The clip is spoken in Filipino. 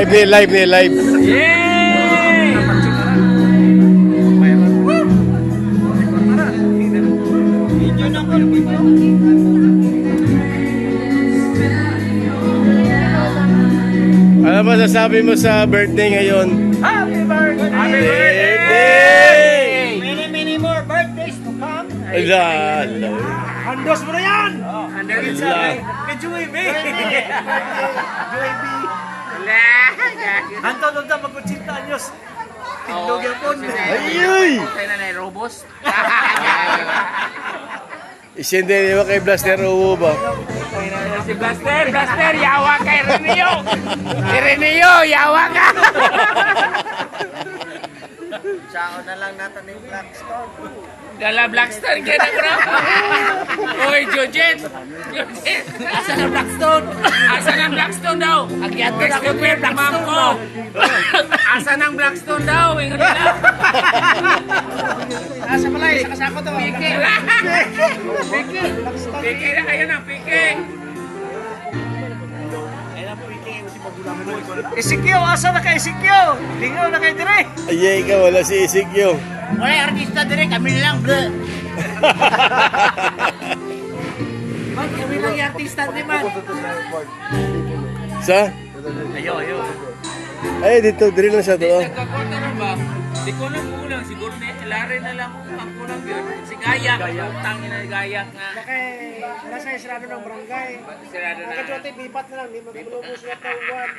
live. Yay! Ano masasabi mo sa birthday ngayon? Happy birthday! Happy Birthday! Many more birthdays to come. Ala. Handos mo na yan! Ka-Joy, be! Hanto doon na mag-80 anyos. Tindog yan po. Ayuy! Tayo na na robos. Isindi mo kay Blaster Uwo ba? Si Blaster, yawa kay Reneo! Si Reneo, yawa ka! Sao na lang natin yung Blackstone. Dala Blackstone ka na, bro! Uy, Jojet! Asan ang Blackstone? Asan ang Blackstone daw? Agyat ko na Next ako week, may Blackstone ko. Asan ang Blackstone daw? Ingat nila. Asa pala eh, kasako to. Piki. Piki na kayo ng Piki. Isikyo, asa na kay Isikyo? Lingaw na kay dire. Ayay ka, wala si Isikyo. Wala yung artista dire, kami lang. Man, kami lang yung artista dire man. Sa? Ayo. Ay, dito, diri lang siya to. Nagkakorta na ba? Si Kunang kulang, siguro lari na lang ang kulang yun. Si Gayak, tangin na Gayak nga. Nasa isrado ng barangay. Sirado na. Bipat na lang, di magulubos na tawag.